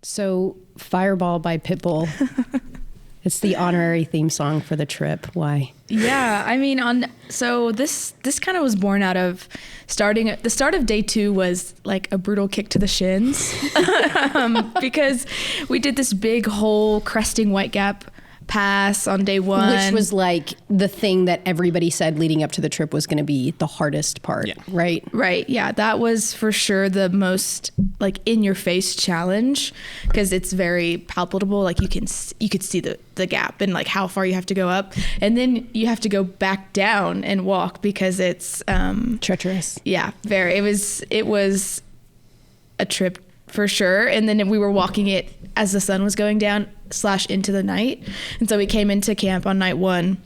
So Fireball by Pitbull. It's the honorary theme song for the trip. Why? Yeah, I mean, so this kind of was born out of the start of day 2 was like a brutal kick to the shins because we did this big whole cresting White Gap pass on day 1, which was like the thing that everybody said leading up to the trip was going to be the hardest part. Yeah. Right. Yeah, that was for sure the most like in your face challenge because it's very palpable. Like you could see the gap and like how far you have to go up, and then you have to go back down and walk because it's treacherous. Yeah, very. It was a trip for sure. And then we were walking it as the sun was going down / into the night. And so we came into camp on night 1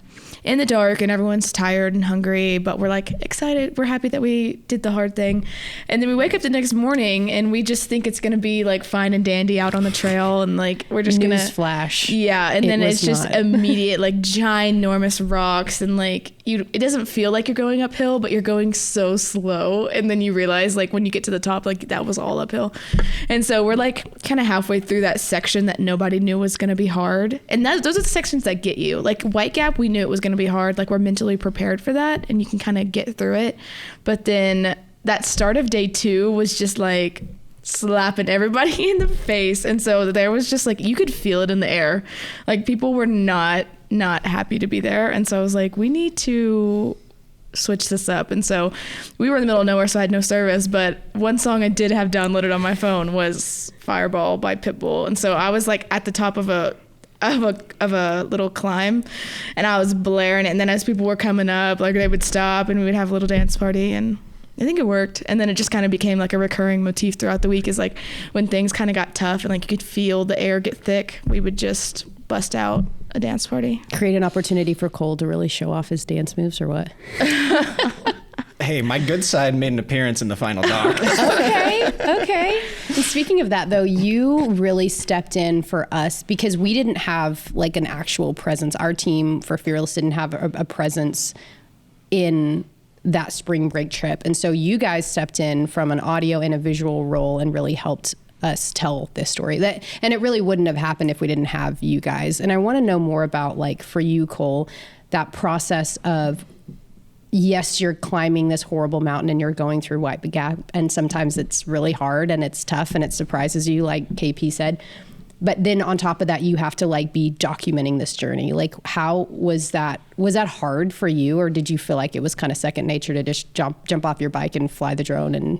in the dark and everyone's tired and hungry, but we're like excited. We're happy that we did the hard thing. And then we wake up the next morning and we just think it's going to be like fine and dandy out on the trail. And like, we're just going to flash. Yeah. And then it's just immediate, like ginormous rocks. And like, it doesn't feel like you're going uphill, but you're going so slow. And then you realize like when you get to the top, like that was all uphill. And so we're like kind of halfway through that section that nobody knew was going to be hard. And those are the sections that get you. Like White Gap, we knew it was going to be hard. Like we're mentally prepared for that and you can kind of get through it. But then that start of day 2 was just like slapping everybody in the face. And so there was just like, you could feel it in the air. Like people were not happy to be there. And so I was like, we need to switch this up. And so we were in the middle of nowhere, so I had no service, but one song I did have downloaded on my phone was Fireball by Pitbull. And so I was like at the top of a little climb and I was blaring it, and then as people were coming up, like they would stop and we would have a little dance party, and I think it worked. And then it just kind of became like a recurring motif throughout the week, is like when things kind of got tough and like you could feel the air get thick, we would just bust out a dance party. Create an opportunity for Cole to really show off his dance moves, or what? Hey, my good side made an appearance in the final doc. Okay. And speaking of that, though, you really stepped in for us because we didn't have like an actual presence. Our team for Fearless didn't have a presence in that spring break trip. And so you guys stepped in from an audio and a visual role and really helped us tell this story. And it really wouldn't have happened if we didn't have you guys. And I want to know more about, like, for you, Cole, that process of, yes, you're climbing this horrible mountain and you're going through White Gap, and sometimes it's really hard and it's tough and it surprises you, like KP said. But then on top of that, you have to like be documenting this journey. Like, how was that? Was that hard for you, or did you feel like it was kind of second nature to just jump off your bike and fly the drone? And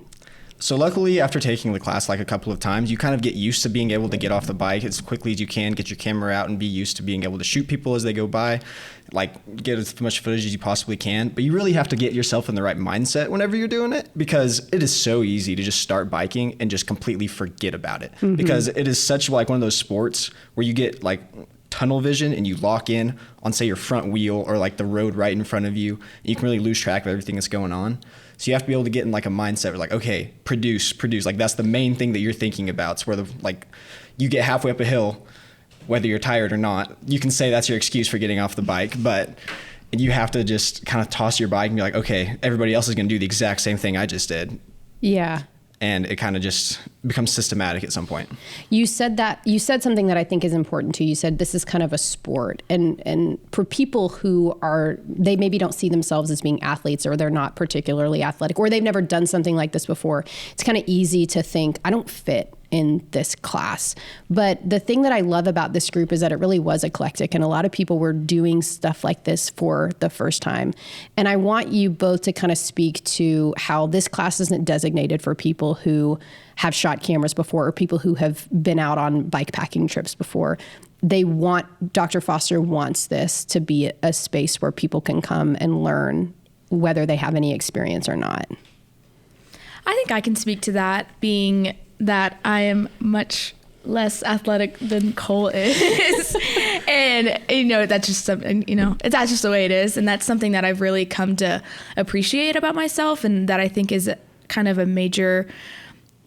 so luckily, after taking the class like a couple of times, you kind of get used to being able to get off the bike as quickly as you can, get your camera out and be used to being able to shoot people as they go by, like get as much footage as you possibly can. But you really have to get yourself in the right mindset whenever you're doing it, because it is so easy to just start biking and just completely forget about it. Mm-hmm. Because it is such like one of those sports where you get like tunnel vision and you lock in on, say, your front wheel or like the road right in front of you. And you can really lose track of everything that's going on. So you have to be able to get in like a mindset where like, okay, produce. Like that's the main thing that you're thinking about. It's where like you get halfway up a hill, whether you're tired or not, you can say that's your excuse for getting off the bike, but you have to just kind of toss your bike and be like, okay, everybody else is going to do the exact same thing I just did. Yeah. And it kind of just becomes systematic at some point. You said something that I think is important too. You said this is kind of a sport, and for people who they maybe don't see themselves as being athletes, or they're not particularly athletic, or they've never done something like this before, it's kind of easy to think, I don't fit in this class. But the thing that I love about this group is that it really was eclectic, and a lot of people were doing stuff like this for the first time. And I want you both to kind of speak to how this class isn't designated for people who have shot cameras before, or people who have been out on bike packing trips before. Dr. Foster wants this to be a space where people can come and learn, whether they have any experience or not. I think I can speak to that, being that I am much less athletic than Cole is. And, that's just something, that's just the way it is. And that's something that I've really come to appreciate about myself, and that I think is kind of a major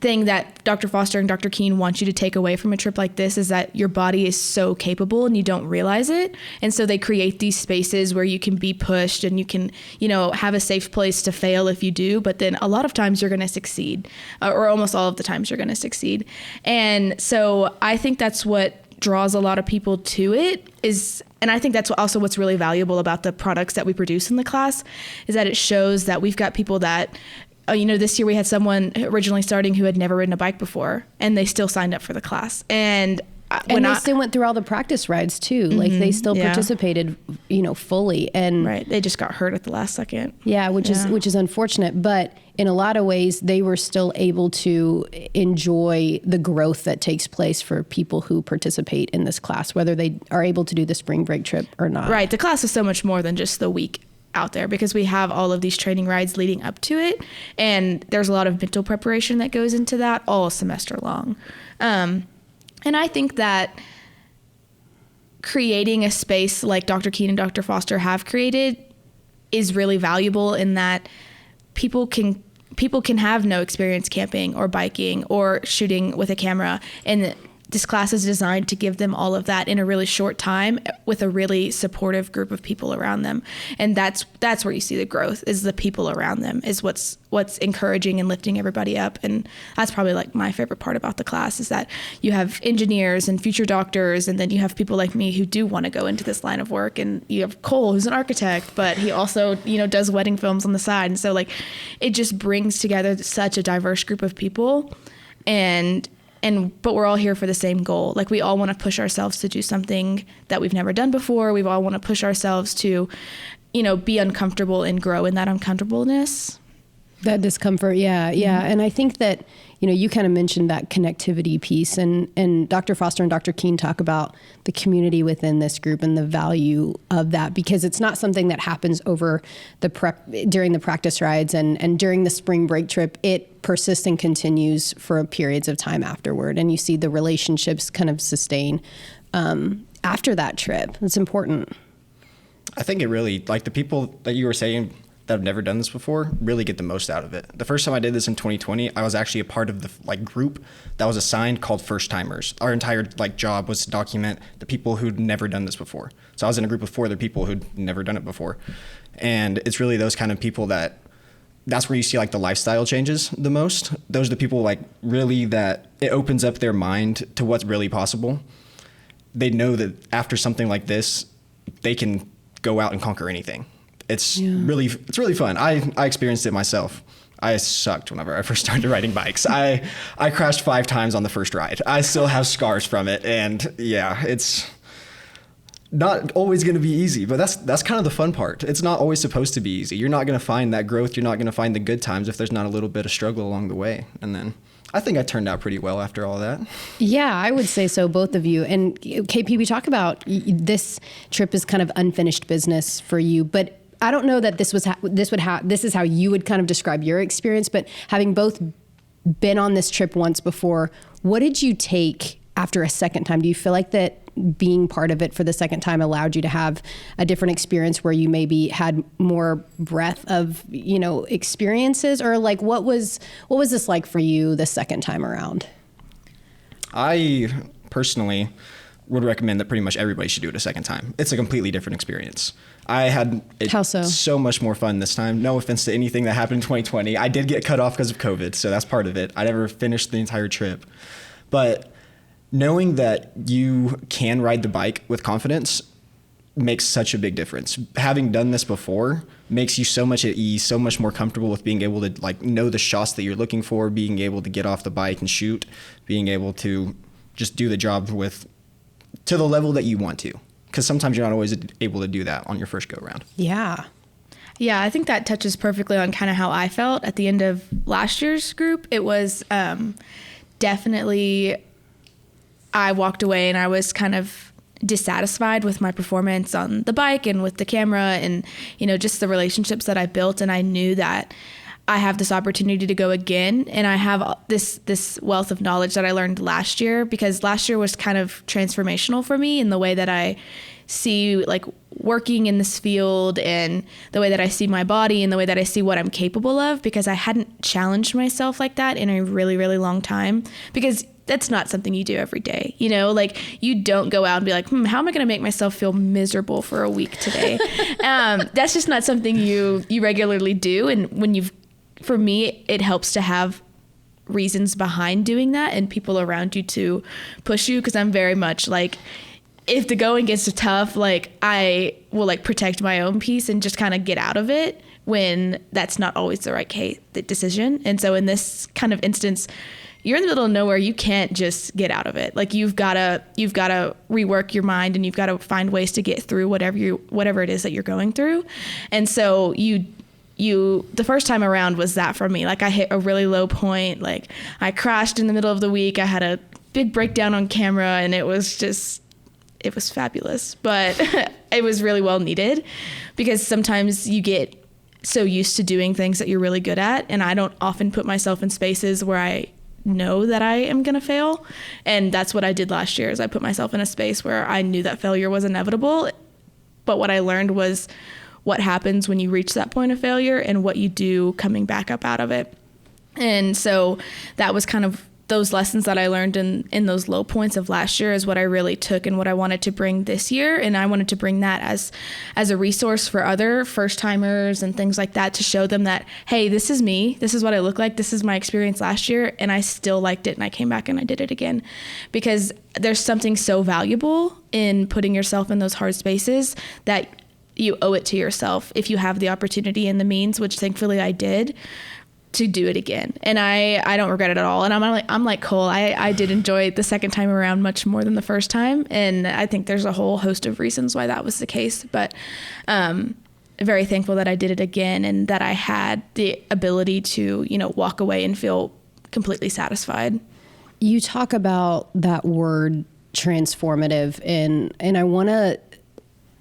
thing that Dr. Foster and Dr. Keene want you to take away from a trip like this is that your body is so capable and you don't realize it. And so they create these spaces where you can be pushed and you can, have a safe place to fail if you do. But then a lot of times you're going to succeed, or almost all of the times you're going to succeed. And so I think that's what draws a lot of people to it and I think that's also what's really valuable about the products that we produce in the class is that it shows that we've got people that, this year we had someone originally starting who had never ridden a bike before, and they still signed up for the class. And they still went through all the practice rides too. Like they still participated, fully. And right, they just got hurt at the last second. Yeah, which is unfortunate. But in a lot of ways, they were still able to enjoy the growth that takes place for people who participate in this class, whether they are able to do the spring break trip or not. Right, the class is so much more than just the week out there because we have all of these training rides leading up to it, and there's a lot of mental preparation that goes into that all semester long. And I think that creating a space like Dr. Keene and Dr. Foster have created is really valuable in that people can have no experience camping or biking or shooting with a camera, and this class is designed to give them all of that in a really short time with a really supportive group of people around them. And that's where you see the growth, is the people around them, is what's encouraging and lifting everybody up. And that's probably like my favorite part about the class, is that you have engineers and future doctors, and then you have people like me who do want to go into this line of work. And you have Cole, who's an architect, but he also, does wedding films on the side. And so like, it just brings together such a diverse group of people, but we're all here for the same goal. Like, we all want to push ourselves to do something that we've never done before. We all want to push ourselves to, be uncomfortable and grow in that uncomfortableness. That discomfort. Yeah. Yeah. And I think that, you kind of mentioned that connectivity piece, and Dr. Foster and Dr. Keene talk about the community within this group and the value of that, because it's not something that happens over during the practice rides and during the spring break trip. It persists and continues for periods of time afterward. And you see the relationships kind of sustain after that trip. It's important. I think it really, like the people that you were saying that have never done this before really get the most out of it. The first time I did this in 2020, I was actually a part of the group that was assigned called First Timers. Our entire job was to document the people who'd never done this before. So I was in a group of 4 other people who'd never done it before. And it's really those kind of people that's where you see the lifestyle changes the most. Those are the people really that it opens up their mind to what's really possible. They know that after something like this, they can go out and conquer anything. It's really fun. I experienced it myself. I sucked whenever I first started riding bikes. I crashed 5 times on the first ride. I still have scars from it. And yeah, it's not always going to be easy, but that's kind of the fun part. It's not always supposed to be easy. You're not going to find that growth. You're not going to find the good times if there's not a little bit of struggle along the way. And then I think I turned out pretty well after all that. Yeah, I would say so, both of you. And KP, we talk about this trip is kind of unfinished business for you, but I don't know that this is how you would kind of describe your experience, but having both been on this trip once before, what did you take after a second time? Do you feel like that being part of it for the second time allowed you to have a different experience where you maybe had more breadth of, experiences, or what was this like for you the second time around? I personally would recommend that pretty much everybody should do it a second time. It's a completely different experience. I had so much more fun this time. No offense to anything that happened in 2020. I did get cut off because of COVID, so that's part of it. I never finished the entire trip. But knowing that you can ride the bike with confidence makes such a big difference. Having done this before makes you so much at ease, so much more comfortable with being able to know the shots that you're looking for, being able to get off the bike and shoot, being able to just do the job to the level that you want to, because sometimes you're not always able to do that on your first go around. Yeah, I think that touches perfectly on kind of how I felt at the end of last year's group. It was definitely, I walked away and I was kind of dissatisfied with my performance on the bike and with the camera and just the relationships that I built, and I knew that I have this opportunity to go again, and I have this wealth of knowledge that I learned last year, because last year was kind of transformational for me in the way that I see like working in this field, and the way that I see my body, and the way that I see what I'm capable of, because I hadn't challenged myself like that in a really, really long time, because that's not something you do every day. You know, like you don't go out and be like, how am I going to make myself feel miserable for a week today? That's just not something you regularly do. And for me, it helps to have reasons behind doing that and people around you to push you. Cause I'm very much like, if the going gets tough, like I will like protect my own peace and just kind of get out of it when that's not always the right decision. And so in this kind of instance, you're in the middle of nowhere. You can't just get out of it. Like you've got to rework your mind, and you've got to find ways to get through whatever it is that you're going through. And so the first time around was that for me. Like I hit a really low point. Like I crashed in the middle of the week. I had a big breakdown on camera, and it was fabulous, but it was really well needed, because sometimes you get so used to doing things that you're really good at. And I don't often put myself in spaces where I know that I am going to fail. And that's what I did last year, is I put myself in a space where I knew that failure was inevitable. But what I learned was what happens when you reach that point of failure and what you do coming back up out of it. And so that was kind of those lessons that I learned in those low points of last year is what I really took and what I wanted to bring this year. And I wanted to bring that as a resource for other first timers and things like that, to show them that, hey, this is me. This is what I look like. This is my experience last year. And I still liked it. And I came back and I did it again, because there's something so valuable in putting yourself in those hard spaces that you owe it to yourself, if you have the opportunity and the means, which thankfully I did, to do it again. And I don't regret it at all. And I'm like Cole, I did enjoy the second time around much more than the first time. And I think there's a whole host of reasons why that was the case, but very thankful that I did it again, and that I had the ability to, walk away and feel completely satisfied. You talk about that word transformative, and I want to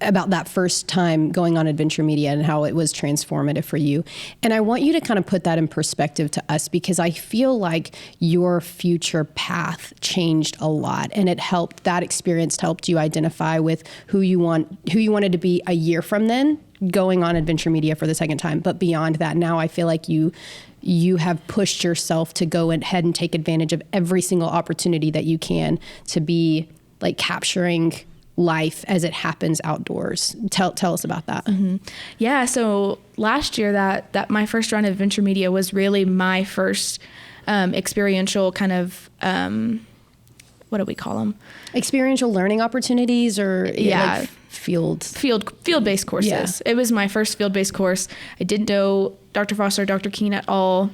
about that first time going on Adventure Media and how it was transformative for you. And I want you to kind of put that in perspective to us, because I feel like your future path changed a lot, and that experience helped you identify with who you wanted to be a year from then, going on Adventure Media for the second time. But beyond that, now I feel like you have pushed yourself to go ahead and take advantage of every single opportunity that you can to be like capturing life as it happens outdoors. Tell us about that. Mm-hmm. Yeah. So last year, that my first run of Adventure Media was really my first experiential kind of, what do we call them? Experiential learning opportunities, or like field-based courses. Yeah. It was my first field-based course. I didn't know Dr. Foster or Dr. Keene at all.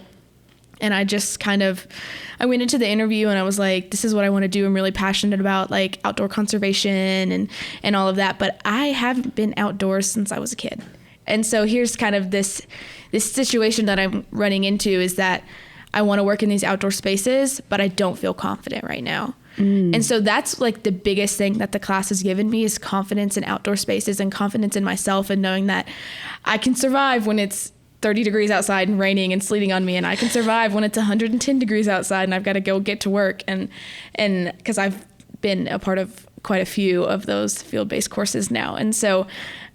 And I just I went into the interview and I was like, this is what I want to do. I'm really passionate about like outdoor conservation and all of that. But I haven't been outdoors since I was a kid. And so here's kind of this situation that I'm running into, is that I want to work in these outdoor spaces, but I don't feel confident right now. And so that's like the biggest thing that the class has given me, is confidence in outdoor spaces and confidence in myself, and knowing that I can survive when it's 30 degrees outside and raining and sleeting on me, and I can survive when it's 110 degrees outside and I've got to go get to work. And because I've been a part of quite a few of those field-based courses now. And so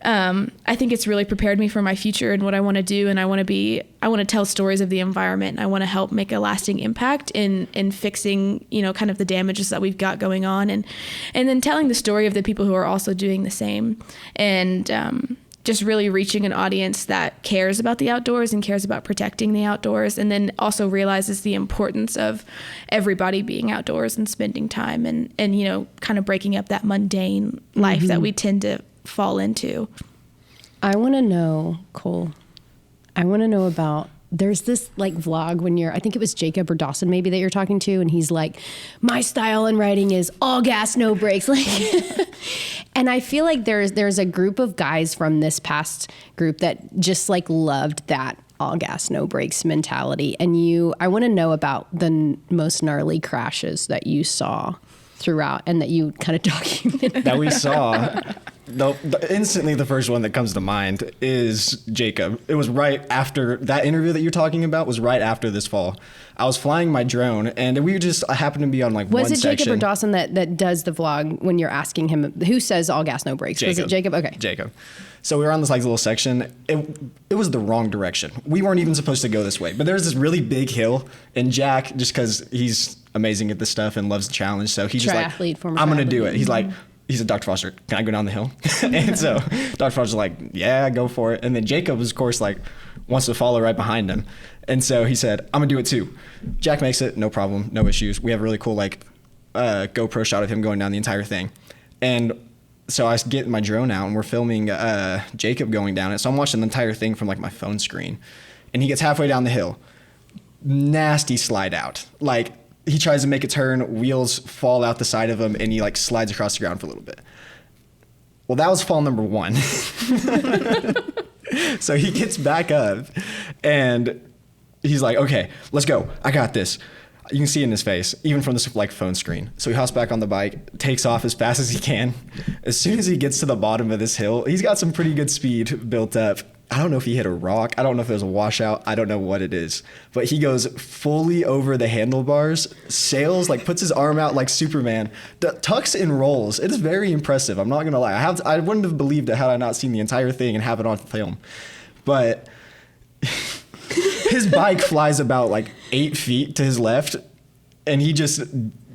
I think it's really prepared me for my future and what I want to do. And I want to tell stories of the environment. And I want to help make a lasting impact in fixing, kind of the damages that we've got going on, and then telling the story of the people who are also doing the same. And just really reaching an audience that cares about the outdoors and cares about protecting the outdoors, and then also realizes the importance of everybody being outdoors and spending time and kind of breaking up that mundane life that we tend to fall into. I want to know, Cole, about, there's this like vlog when I think it was Jacob or Dawson maybe that you're talking to, and he's like, my style in writing is all gas, no brakes. Like, and I feel like there's a group of guys from this past group that just like loved that all gas, no brakes mentality. And I want to know about the most gnarly crashes that you saw throughout and that you kind of documented. That we saw. Instantly the first one that comes to mind is Jacob. It was right after that interview that you're talking about was right after this fall. I was flying my drone and I happened to be on like one section. Was it Jacob or Dawson that does the vlog when you're asking him who says all gas, no brakes? Jacob. Was it Jacob? Okay. Jacob. So we were on this like little section. It was the wrong direction. We weren't even supposed to go this way. But there's this really big hill, and Jack, just because he's amazing at this stuff and loves the challenge, so he's just like, I'm gonna do it. He's like, he said, Dr. Foster, can I go down the hill? And so Dr. Foster's like, yeah, go for it. And then Jacob, of course, like wants to follow right behind him. And so he said, I'm gonna do it too. Jack makes it, no problem, no issues. We have a really cool like GoPro shot of him going down the entire thing. And so I get my drone out and we're filming Jacob going down it. So I'm watching the entire thing from like my phone screen. And he gets halfway down the hill. Nasty slide out. Like he tries to make a turn, wheels fall out the side of him, and he like slides across the ground for a little bit. Well, that was fall number 1. So he gets back up and he's like, okay, let's go. I got this. You can see in his face, even from this like phone screen. So he hops back on the bike, takes off as fast as he can. As soon as he gets to the bottom of this hill, he's got some pretty good speed built up. I don't know if he hit a rock. I don't know if there's a washout. I don't know what it is. But he goes fully over the handlebars, sails, like puts his arm out like Superman, tucks and rolls. It is very impressive. I'm not going to lie. I wouldn't have believed it had I not seen the entire thing and have it on film. But his bike flies about like 8 feet to his left, and he just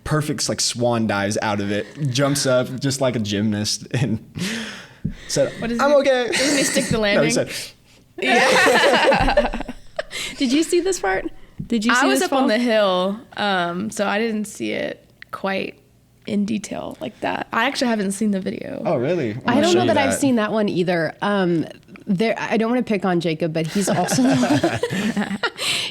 perfect like swan dives out of it, jumps up just like a gymnast, and said, I'm okay. Didn't he stick the landing? No, he said, yeah. Did you see this part? Did you see I was this up fall? on the hill, so I didn't see it quite in detail like that. I actually haven't seen the video. Oh, really? I don't know that I've seen that one either. I don't want to pick on Jacob, but he's also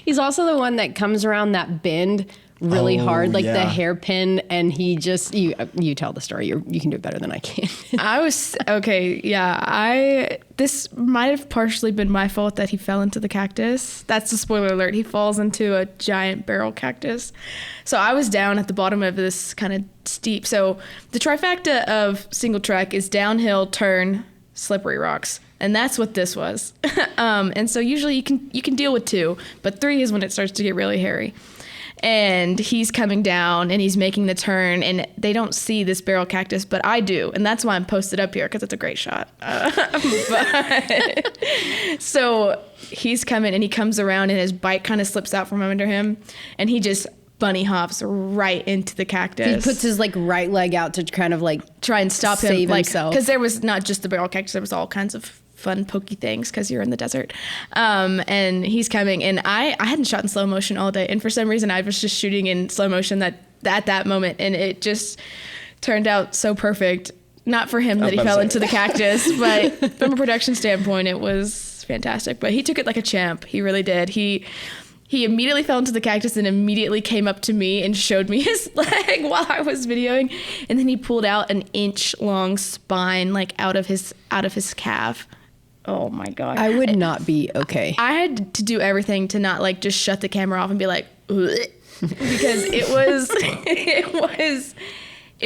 he's also the one that comes around that bend really hard, like the hairpin, and he just you tell the story. You can do it better than I can. I was okay. Yeah, this might have partially been my fault that he fell into the cactus. That's the spoiler alert. He falls into a giant barrel cactus. So I was down at the bottom of this kind of steep. So the trifecta of single track is downhill, turn, slippery rocks. And that's what this was. And so usually you can deal with 2, but 3 is when it starts to get really hairy. And he's coming down and he's making the turn, and they don't see this barrel cactus, but I do. And that's why I'm posted up here, because it's a great shot. So he's coming and he comes around and his bike kind of slips out from under him, and he just bunny hops right into the cactus. He puts his like right leg out to kind of like try and stop save him, himself. Because there was not just the barrel cactus, there was all kinds of fun pokey things because you're in the desert. And he's coming, and I hadn't shot in slow motion all day, and for some reason I was just shooting in slow motion at that moment, and it just turned out so perfect. Not for him that he fell into the cactus, but from a production standpoint it was fantastic. But he took it like a champ. He really did. He immediately fell into the cactus and immediately came up to me and showed me his leg while I was videoing, and then he pulled out an inch-long spine like out of his calf. Oh my God. I would not be okay. I had to do everything to not like just shut the camera off and be like, ugh, because it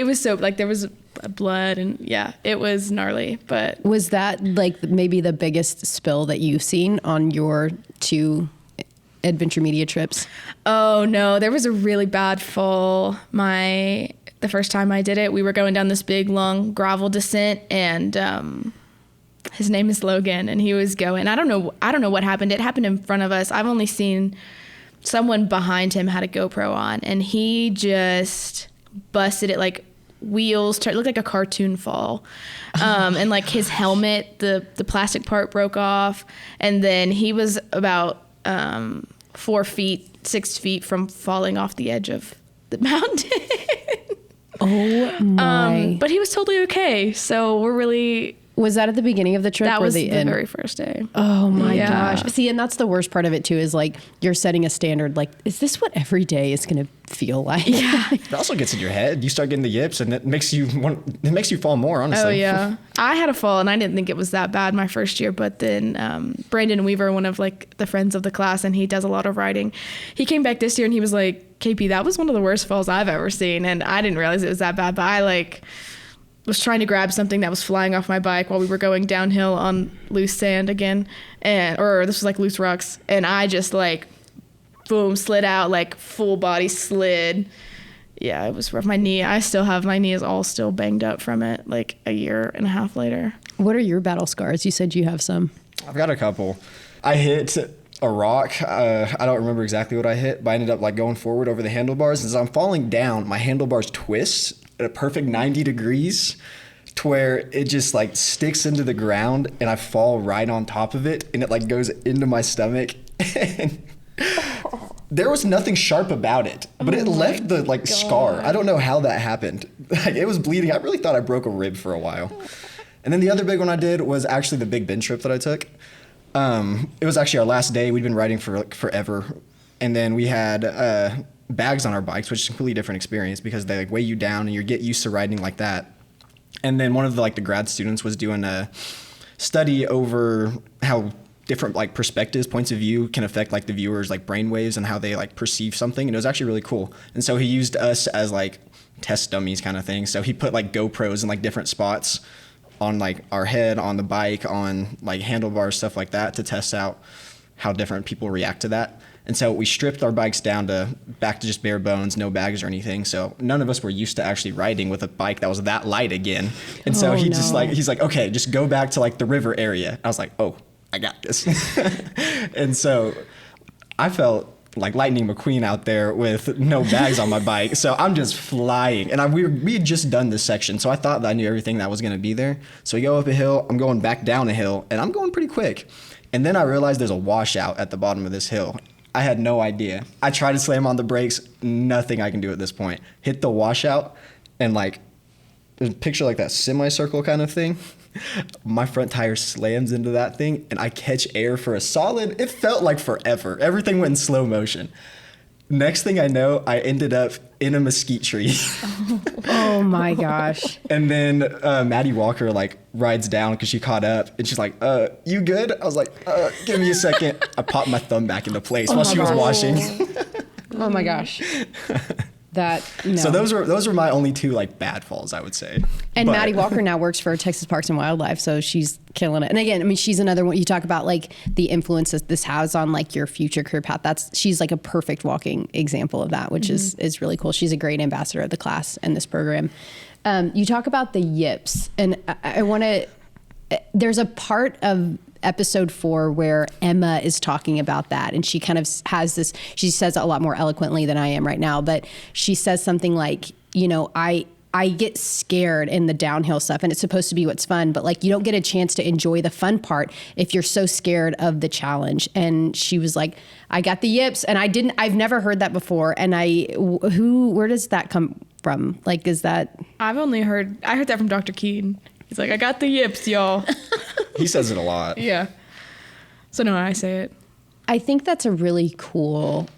was so like there was blood, and yeah, it was gnarly. But was that like maybe the biggest spill that you've seen on your 2 adventure media trips? Oh no, there was a really bad fall. The first time I did it, we were going down this big long gravel descent, and his name is Logan, and he was going. I don't know what happened. It happened in front of us. I've only seen someone behind him had a GoPro on, and he just busted it like wheels. It looked like a cartoon fall, and like his helmet, the plastic part broke off, and then he was about 4 feet, 6 feet from falling off the edge of the mountain. Oh my! But he was totally okay. So we're really. Was that at the beginning of the trip? That or was the end? very first day. Oh my Yeah. gosh. See, and that's the worst part of it too, is like you're setting a standard. Like, is this what every day is going to feel like? Yeah. It also gets in your head. You start getting the yips, and it makes you fall more, honestly. Oh yeah. I had a fall, and I didn't think it was that bad my first year, but then Brandon Weaver, one of like the friends of the class, and he does a lot of riding, he came back this year and he was like, KP, that was one of the worst falls I've ever seen, and I didn't realize it was that bad, but was trying to grab something that was flying off my bike while we were going downhill on loose sand again, or this was like loose rocks, and I just like, boom, slid out, like full body slid. Yeah, it was rough. I still have, my knee is all still banged up from it, like a year and a half later. What are your battle scars? You said you have some. I've got a couple. I hit a rock. I don't remember exactly what I hit, but I ended up like going forward over the handlebars. As I'm falling down, my handlebars twist at a perfect 90 degrees to where it just like sticks into the ground, and I fall right on top of it, and it like goes into my stomach. And there was nothing sharp about it, but it left the like scar. I don't know how that happened. Like, it was bleeding. I really thought I broke a rib for a while. And then the other big one I did was actually the Big Bend trip that I took. It was actually our last day. We'd been riding for like forever. And then we had bags on our bikes, which is a completely different experience because they like weigh you down and you get used to riding like that. And then one of the grad students was doing a study over how different like perspectives, points of view can affect like the viewers' like brainwaves and how they like perceive something. And it was actually really cool. And so he used us as like test dummies kind of thing. So he put like GoPros in like different spots on like our head, on the bike, on like handlebars, stuff like that, to test out how different people react to that. And so we stripped our bikes down to back to just bare bones, no bags or anything. So none of us were used to actually riding with a bike that was that light again. And so he's like, okay, just go back to like the river area. I was like, oh, I got this. And so I felt like Lightning McQueen out there with no bags on my bike. So I'm just flying. And we had just done this section, so I thought that I knew everything that was going to be there. So we go up a hill, I'm going back down a hill, and I'm going pretty quick. And then I realized there's a washout at the bottom of this hill. I had no idea. I tried to slam on the brakes, nothing I can do at this point. Hit the washout, and like, picture like that semicircle kind of thing. My front tire slams into that thing, and I catch air for a solid, it felt like forever. Everything went in slow motion. Next thing I know, I ended up in a mesquite tree. Oh my gosh. And then Maddie Walker like rides down because she caught up, and she's like, you good? I was like, give me a second. I popped my thumb back into place while she was washing. Oh my gosh. No. So those were my only two like bad falls, I would say. And Maddie Walker now works for Texas Parks and Wildlife, so she's killing it. And again, I mean, she's another one. You talk about like the influence that this has on like your future career path. She's like a perfect walking example of that, which is really cool. She's a great ambassador of the class and this program. You talk about the yips, and I want to. There's a part of episode 4 where Emma is talking about that, and she kind of has this, she says it a lot more eloquently than I am right now, but she says something like, you know, I get scared in the downhill stuff, and it's supposed to be what's fun, but like you don't get a chance to enjoy the fun part if you're so scared of the challenge. And she was like, I got the yips, and I've never heard that before. And where does that come from? Like, is that? I heard that from Dr. Keen. He's like, I got the yips, y'all. He says it a lot. Yeah. So no, I say it. I think that's a really cool,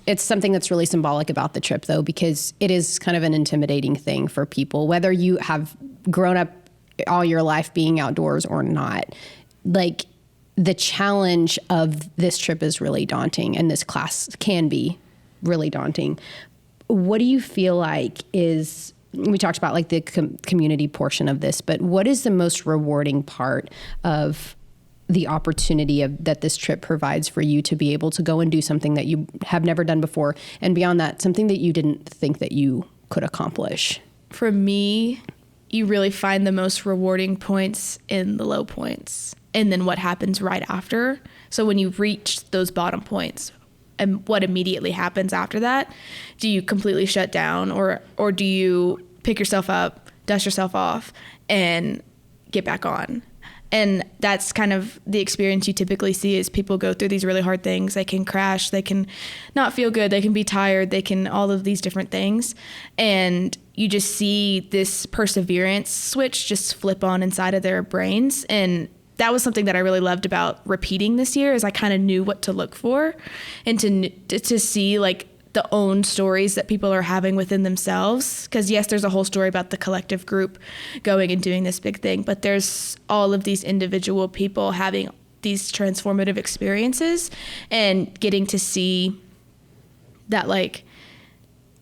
it's something that's really symbolic about the trip though, because it is kind of an intimidating thing for people, whether you have grown up all your life being outdoors or not. Like, the challenge of this trip is really daunting, and this class can be really daunting. What do you feel like is, we talked about like the community portion of this, but what is the most rewarding part of the opportunity that this trip provides for you to be able to go and do something that you have never done before, and beyond that, something that you didn't think that you could accomplish? For me, you really find the most rewarding points in the low points, and then what happens right after. So when you reach those bottom points, and what immediately happens after that? Do you completely shut down, or do you pick yourself up, dust yourself off, and get back on? And that's kind of the experience you typically see is people go through these really hard things. They can crash, they can not feel good, they can be tired, they can all of these different things. And you just see this perseverance switch just flip on inside of their brains. And that was something that I really loved about repeating this year, is I kind of knew what to look for, and to see like the own stories that people are having within themselves. Because yes, there's a whole story about the collective group going and doing this big thing, but there's all of these individual people having these transformative experiences and getting to see that like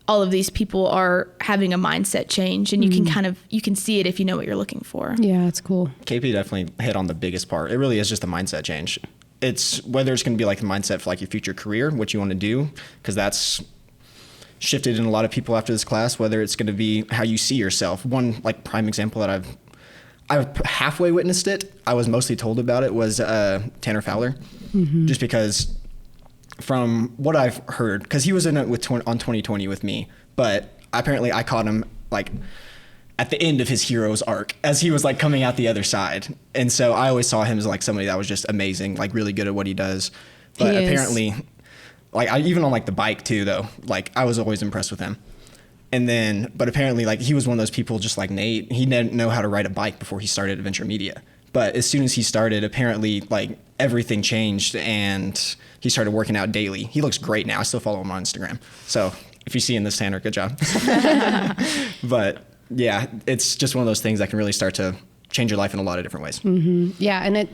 all of these people are having a mindset change, and you can see it if you know what you're looking for. Yeah, it's cool. KP definitely hit on the biggest part. It really is just a mindset change. It's whether it's going to be like the mindset for like your future career, what you want to do, because that's shifted in a lot of people after this class, whether it's going to be how you see yourself. One like prime example that I've halfway witnessed it, I was mostly told about it, was Tanner Fowler. Just because from what I've heard, because he was in it on 2020 with me, but apparently I caught him like at the end of his hero's arc as he was like coming out the other side. And so I always saw him as like somebody that was just amazing, like really good at what he does. But apparently, like even on like the bike too, though, like I was always impressed with him. And then, but apparently like he was one of those people just like Nate, he didn't know how to ride a bike before he started Adventure Media. But as soon as he started, apparently like everything changed and he started working out daily. He looks great now. I still follow him on Instagram. So if you're seeing this, Tanner, good job. But yeah, it's just one of those things that can really start to change your life in a lot of different ways. Yeah. And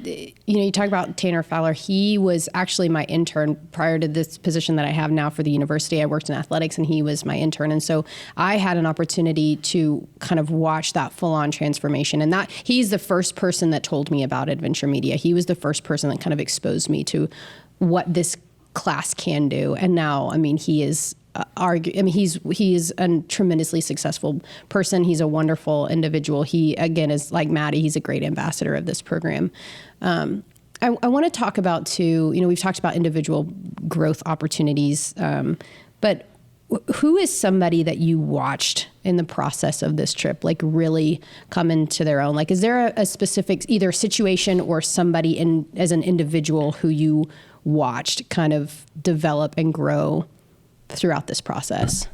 you talk about Tanner Fowler. He was actually my intern prior to this position that I have now for the university. I worked in athletics and he was my intern. And so I had an opportunity to kind of watch that full on transformation. And that he's the first person that told me about Adventure Media. He was the first person that kind of exposed me to what this class can do. And now, I mean, he is he is a tremendously successful person. He's a wonderful individual. He, again, is like Maddie. He's a great ambassador of this program. I want to talk about too, we've talked about individual growth opportunities, but who is somebody that you watched in the process of this trip, like really come into their own? Like, is there a specific either situation or somebody as an individual who you watched kind of develop and grow throughout this process?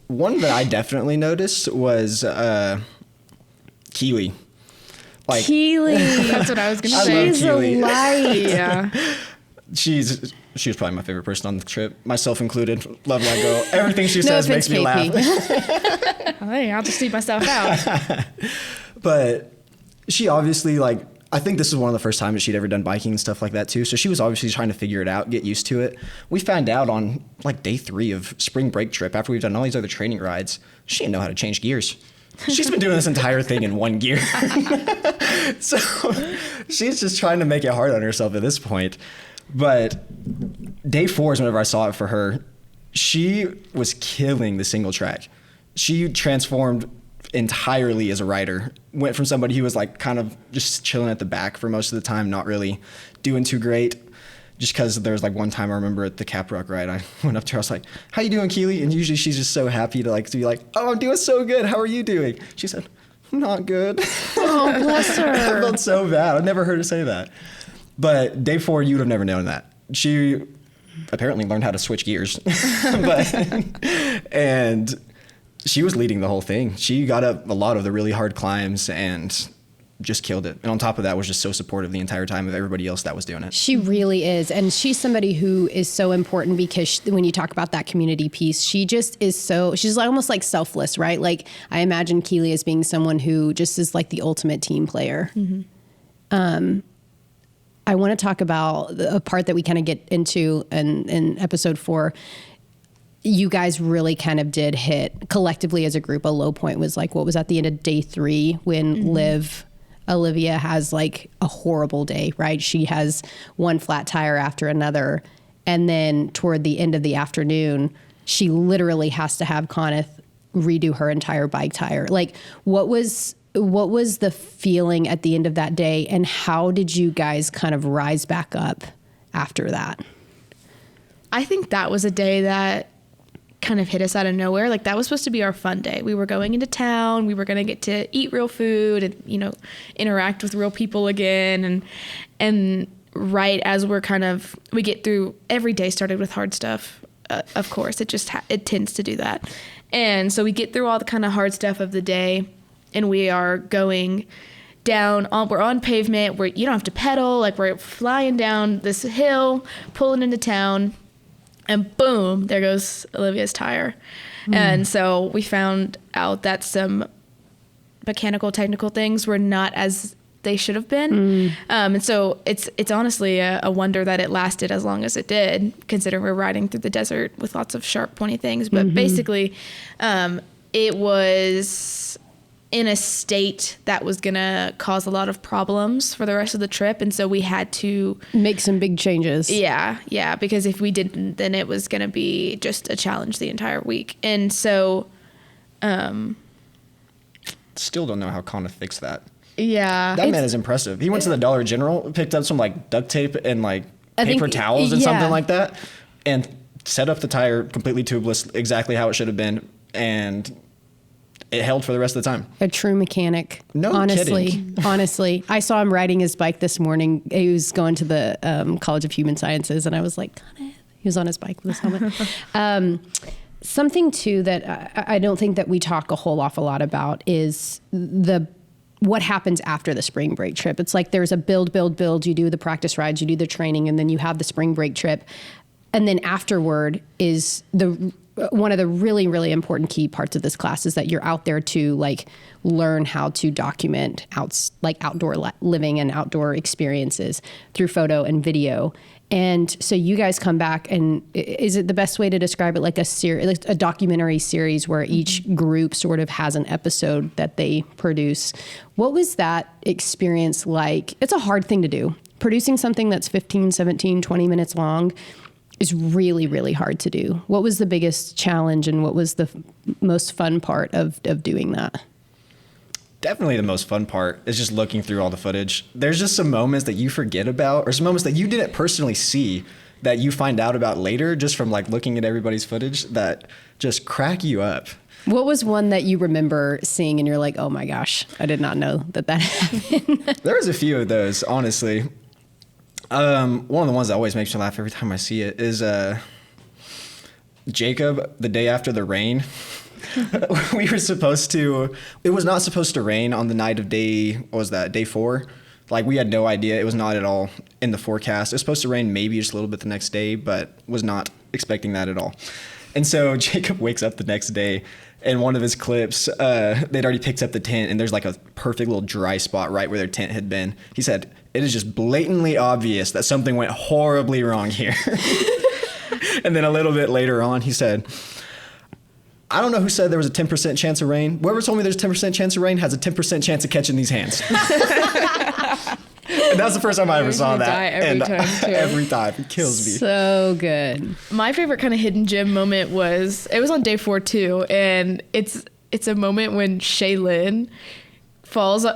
One that I definitely noticed was Keely. Like Keely, that's what I was gonna say. She's a light. Yeah, she was probably my favorite person on the trip, myself included. Love that girl. Everything she says makes me laugh. Hey, I'll just leave myself out. But she obviously I think this is one of the first times that she'd ever done biking and stuff like that too. So she was obviously trying to figure it out, get used to it. We found out on like day 3 of spring break trip, after we've done all these other training rides, she didn't know how to change gears. She's been doing this entire thing in one gear. So she's just trying to make it hard on herself at this point. But day 4 is whenever I saw it for her. She was killing the single track. She transformed entirely as a rider. Went from somebody who was like kind of just chilling at the back for most of the time, not really doing too great. Just because there was like one time I remember at the Cap Rock ride, I went up to her, I was like, "How you doing, Keely?" And usually she's just so happy to be like, "Oh, I'm doing so good. How are you doing?" She said, "Not good." Oh, bless her. I felt so bad. I've never heard her say that. But day 4, you would have never known that. She apparently learned how to switch gears. And she was leading the whole thing. She got up a lot of the really hard climbs and just killed it. And on top of that, was just so supportive the entire time of everybody else that was doing it. She really is. And she's somebody who is so important because when you talk about that community piece, she just is she's almost like selfless, right? Like I imagine Keely as being someone who just is like the ultimate team player. Mm-hmm. I want to talk about a part that we kind of get into in episode 4. You guys really kind of did hit collectively as a group. A low point was like, what was at the end of day 3 when Olivia has like a horrible day, right? She has one flat tire after another. And then toward the end of the afternoon, she literally has to have Coneth redo her entire bike tire. Like what was the feeling at the end of that day, and how did you guys kind of rise back up after that? I think that was a day that kind of hit us out of nowhere. Like that was supposed to be our fun day. We were going into town. We were going to get to eat real food and, interact with real people again. And right as we get through, every day started with hard stuff. Of course, it tends to do that. And so we get through all the kind of hard stuff of the day, and we are going down we're on pavement where you don't have to pedal. Like we're flying down this hill, pulling into town. And boom, there goes Olivia's tire. And so we found out that some mechanical, technical things were not as they should have been. And so it's honestly a wonder that it lasted as long as it did, considering we're riding through the desert with lots of sharp, pointy things. But basically, it was in a state that was going to cause a lot of problems for the rest of the trip. And so we had to make some big changes. Yeah. Because if we didn't, then it was going to be just a challenge the entire week. And so, still don't know how Connor fixed that. Yeah. That man is impressive. He went to the Dollar General, picked up some like duct tape and like paper towels and something like that, and set up the tire completely tubeless, exactly how it should have been. And it held for the rest of the time. A true mechanic. No kidding. Honestly. I saw him riding his bike this morning. He was going to the College of Human Sciences, and I was like, Connor. He was on his bike with his helmet. Something too that I don't think that we talk a whole awful lot about is what happens after the spring break trip. It's like there's a build. You do the practice rides, you do the training, and then you have the spring break trip. And then afterward is one of the really, really important key parts of this class is that you're out there to like learn how to document outdoor living and outdoor experiences through photo and video. And so you guys come back, and is it the best way to describe it like a documentary series where each group sort of has an episode that they produce? What was that experience like? It's a hard thing to do. Producing something that's 15, 17, 20 minutes long is really, really hard to do. What was the biggest challenge, and what was the most fun part of doing that? Definitely the most fun part is just looking through all the footage. There's just some moments that you forget about, or some moments that you didn't personally see that you find out about later just from like looking at everybody's footage that just crack you up. What was one that you remember seeing and you're like, oh my gosh, I did not know that happened? There was a few of those, honestly. One of the ones that always makes me laugh every time I see it is Jacob, the day after the rain. We were supposed to, it was not supposed to rain on the night of day 4? Like, we had no idea. It was not at all in the forecast. It was supposed to rain maybe just a little bit the next day, but was not expecting that at all. And so Jacob wakes up the next day, and one of his clips, they'd already picked up the tent, and there's like a perfect little dry spot right where their tent had been. He said, it is just blatantly obvious that something went horribly wrong here. And then a little bit later on, he said, I don't know who said there was a 10% chance of rain. Whoever told me there's a 10% chance of rain has a 10% chance of catching these hands. And that's the first time I ever saw that. Every time. It kills me. So good. My favorite kind of hidden gem moment was on day 4 too. And it's a moment when Shaylin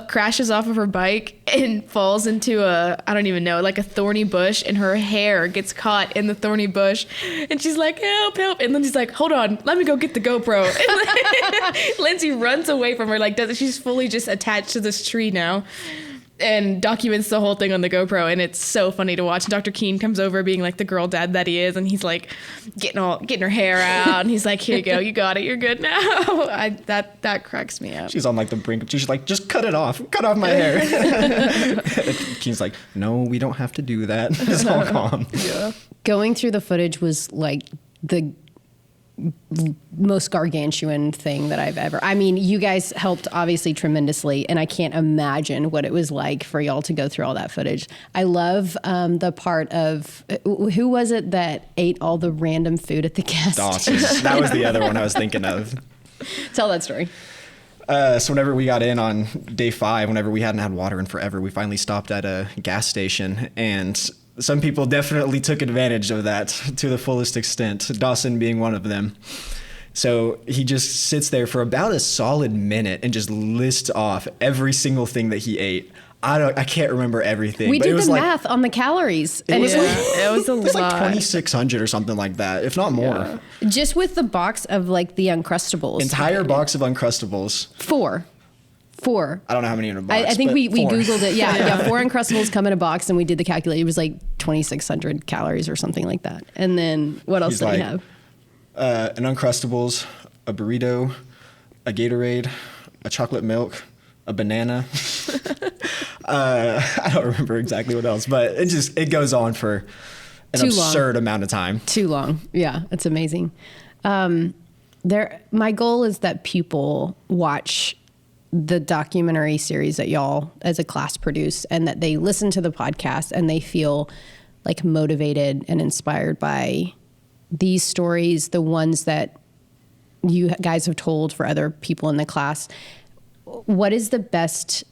crashes off of her bike and falls into I don't even know, like a thorny bush, and her hair gets caught in the thorny bush, and she's like, help. And Lindsay's like, hold on, let me go get the GoPro. And Lindsay runs away from her, she's fully just attached to this tree now, and documents the whole thing on the GoPro. And it's so funny to watch. Dr. Keene comes over being like the girl dad that he is, and he's like getting her hair out, and he's like, here you go, you got it, you're good now. That cracks me up. She's on like the brink. She's like, just cut off my hair. Keene's like, no, we don't have to do that. It's all calm. Yeah. Going through the footage was like the most gargantuan thing that I've ever. I mean, you guys helped obviously tremendously, and I can't imagine what it was like for y'all to go through all that footage. I love the part of who was it that ate all the random food at the gas Dawson. station? That was the other one I was thinking of. Tell that story. So whenever we got in on day 5, whenever we hadn't had water in forever, we finally stopped at a gas station, and some people definitely took advantage of that to the fullest extent, Dawson being one of them. So he just sits there for about a solid minute and just lists off every single thing that he ate. I can't remember everything. We but did it was the like, math on the calories. It was a lot. It was like 2,600 or something like that, if not more. Yeah. Just with the box of like the Uncrustables. Entire box of Uncrustables. 4. I don't know how many in a box. I think we 4. Googled it. Yeah, 4 Uncrustables come in a box, and we did the calculation. It was like 2,600 calories or something like that. And then what else did we have? An Uncrustables, a burrito, a Gatorade, a chocolate milk, a banana. I don't remember exactly what else, but it goes on for an absurd amount of time. Too long. Yeah, it's amazing. My goal is that people watch the documentary series that y'all as a class produce, and that they listen to the podcast and they feel like motivated and inspired by these stories, the ones that you guys have told for other people in the class. What is the best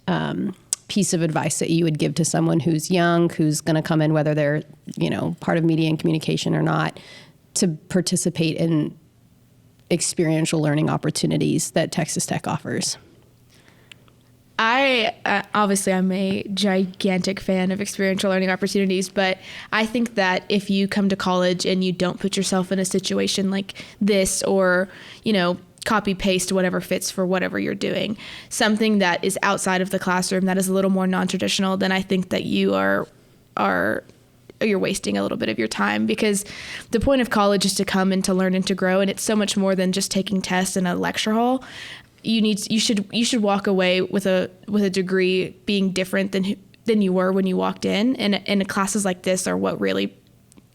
piece of advice that you would give to someone who's young, who's going to come in, whether they're, part of media and communication or not, to participate in experiential learning opportunities that Texas Tech offers? Obviously I'm a gigantic fan of experiential learning opportunities, but I think that if you come to college and you don't put yourself in a situation like this, or, copy paste whatever fits for whatever you're doing, something that is outside of the classroom that is a little more non-traditional, then I think that you're wasting a little bit of your time, because the point of college is to come and to learn and to grow. And it's so much more than just taking tests in a lecture hall. You should walk away with a degree being different than you were when you walked in. And classes like this are what really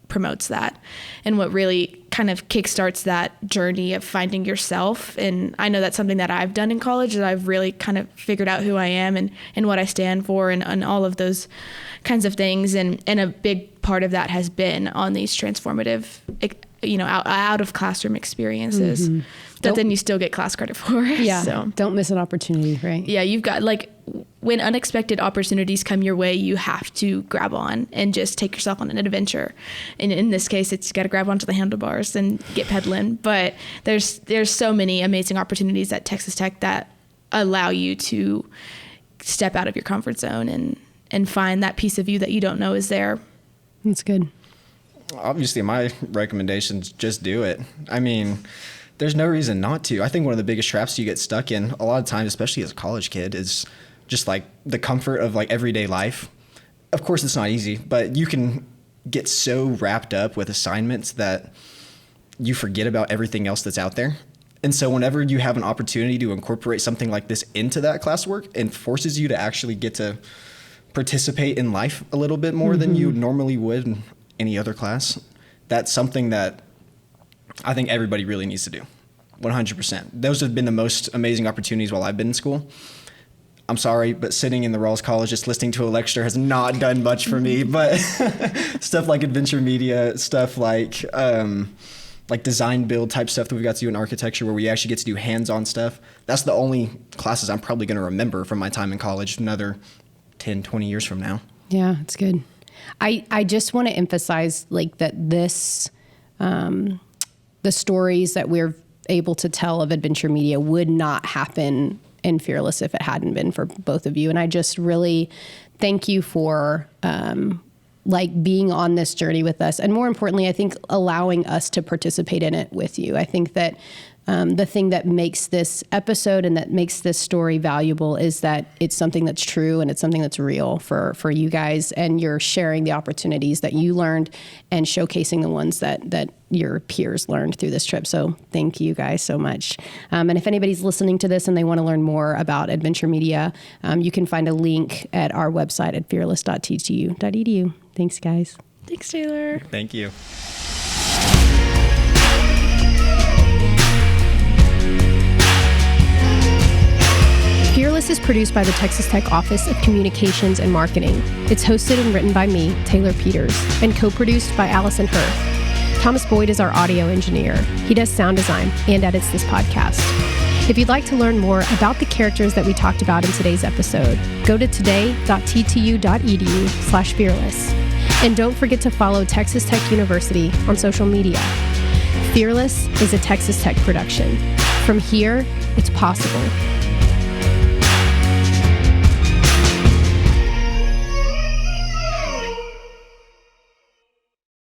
promotes that, and what really kind of kickstarts that journey of finding yourself. And I know that's something that I've done in college, that I've really kind of figured out who I am and what I stand for, and all of those kinds of things. And a big part of that has been on these transformative, out of classroom experiences that then you still get class credit for. Yeah. So don't miss an opportunity, right? Yeah. You've got, when unexpected opportunities come your way, you have to grab on and just take yourself on an adventure. And in this case, it's got to grab onto the handlebars and get pedaling. But there's so many amazing opportunities at Texas Tech that allow you to step out of your comfort zone and find that piece of you that you don't know is there. That's good. Obviously, my recommendations, just do it. I mean, there's no reason not to. I think one of the biggest traps you get stuck in a lot of times, especially as a college kid, is just the comfort of everyday life. Of course, it's not easy, but you can get so wrapped up with assignments that you forget about everything else that's out there. And so whenever you have an opportunity to incorporate something like this into that classwork, and forces you to actually get to participate in life a little bit more than you normally would in any other class, that's something that I think everybody really needs to do. 100%. Those have been the most amazing opportunities while I've been in school. I'm sorry, but sitting in the Rawls College just listening to a lecture has not done much for me. But stuff like adventure media, stuff like design build type stuff that we got to do in architecture, where we actually get to do hands-on stuff, that's the only classes I'm probably going to remember from my time in college another 10, 20 years from now. Yeah, it's good. I just want to emphasize that this, the stories that we're able to tell of adventure media would not happen in Fearless if it hadn't been for both of you. And I just really thank you for being on this journey with us. And more importantly, I think allowing us to participate in it with you. I think that the thing that makes this episode and that makes this story valuable is that it's something that's true and it's something that's real for you guys, and you're sharing the opportunities that you learned and showcasing the ones that your peers learned through this trip. So thank you guys so much. And if anybody's listening to this and they want to learn more about adventure media, you can find a link at our website at fearless.ttu.edu. Thanks, guys. Thanks, Taylor. Thank you. Fearless is produced by the Texas Tech Office of Communications and Marketing. It's hosted and written by me, Taylor Peters, and co-produced by Allison Hirth. Thomas Boyd is our audio engineer. He does sound design and edits this podcast. If you'd like to learn more about the characters that we talked about in today's episode, go to today.ttu.edu/fearless. And don't forget to follow Texas Tech University on social media. Fearless is a Texas Tech production. From here, it's possible.